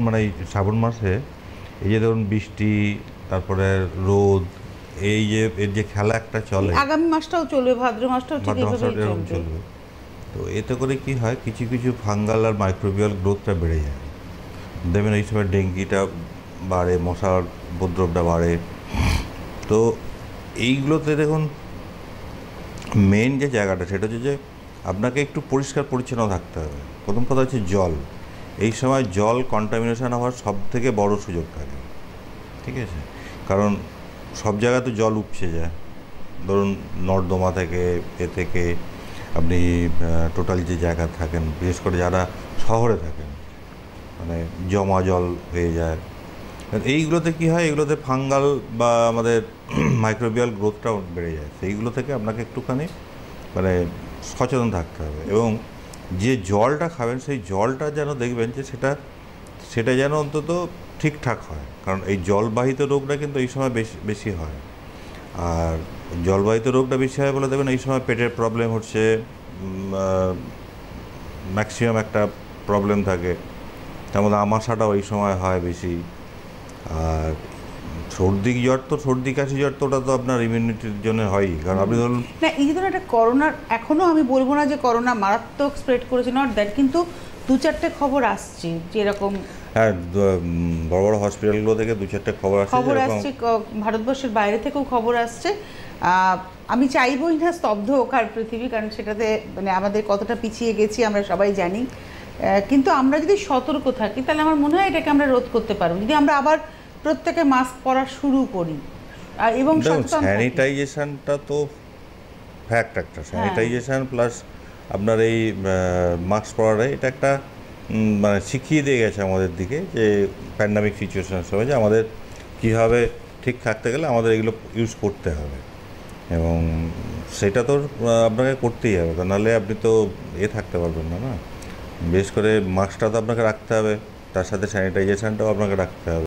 মানে এই শ্রাবণ মাসে এই যে ধরুন বৃষ্টি, তারপরে রোদ, এই যে এর যে খেলা একটা চলে, আগামী মাসটাও চলবে, ভাদ্র মাসটাও ঠিক এইভাবেই চলবে। তো এতে করে কি হয়, কিছু কিছু ফাঙ্গাল আর মাইক্রোবিয়াল গ্রোথটা বেড়ে যায়। দেখবেন এই সময় ডেঙ্গিটা বাড়ে, মশার উপদ্রবটা বাড়ে। তো এইগুলোতে দেখুন মেন যে জায়গাটা সেটা হচ্ছে যে আপনাকে একটু পরিষ্কার পরিচ্ছন্ন থাকতে হবে। প্রথম কথা হচ্ছে জল। এই সময় জল কন্টামিনেশন হওয়ার সব থেকে বড় সুযোগ থাকে, ঠিক আছে? কারণ সব জায়গাতে জল উপচে যায়। ধরুন নর্দমা থেকে, এ থেকে আপনি টোটাল যে জায়গা থাকেন, বিশেষ করে যারা শহরে থাকেন, মানে জমা জল হয়ে যায়। এইগুলোতে কী হয়, এগুলোতে ফাঙ্গাল বা আমাদের মাইক্রোবিয়াল গ্রোথটাও বেড়ে যায়। সেইগুলো থেকে আপনাকে একটুখানি মানে সচেতন থাকতে হবে। এবং যে জলটা খাবেন সেই জলটা যেন দেখবেন যে সেটা যেন অন্তত ঠিকঠাক হয়। কারণ এই জলবাহিত রোগটা কিন্তু এই সময় বেশি হয়। আর জলবাহিত রোগটা বেশি হয় বলে দেখবেন এই সময় পেটের প্রবলেম হচ্ছে, ম্যাক্সিমাম একটা প্রবলেম থাকে। তার মধ্যে আমাশাটাও এই সময় হয় বেশি। আর সর্দি কাশি জ্বর তো ওটা তো আপনার ইমিউনিটির জন্য হয়ই। কারণ আপনি ধরুন না, এই যে ধরুন একটা করোনার, এখনও আমি বলবো না যে করোনা মারাত্মক স্প্রেড করেছে, নট দ্যাট, কিন্তু 2-4টে খবর আসছে যে এরকম। হ্যাঁ, বড় বড় হসপিটালগুলো থেকে 2-4টে খবর আসছে, ভারতবর্ষের বাইরে থেকেও খবর আসছে। আমি চাইবই না স্তব্ধ হোক আর পৃথিবী, কারণ সেটাতে মানে আমাদের কতটা পিছিয়ে গেছি আমরা সবাই জানি। কিন্তু আমরা যদি সতর্ক থাকি তাহলে আমার মনে হয় এটাকে আমরা রোধ করতে পারবো, যদি আমরা আবার প্রত্যেকে মাস্ক পরা শুরু করি এবং স্যানিটাইজেশনটা তো ফ্যাক্ট একটা। স্যানিটাইজেশন প্লাস আপনার এই মাস্ক পরাটা, এটা একটা মানে শিখিয়ে দিয়ে গেছে আমাদের দিকে যে প্যান্ডামিক সিচুয়েশনের সময় যে আমাদের কীভাবে ঠিক থাকতে গেলে আমাদের এগুলো ইউজ করতে হবে। এবং সেটা তো আপনাকে করতেই হবে, তা নাহলে আপনি তো থাকতে পারবেন না। বিশেষ করে মাস্কটা তো আপনাকে রাখতে হবে, তার সাথে স্যানিটাইজেশনটাও আপনাকে রাখতে হবে।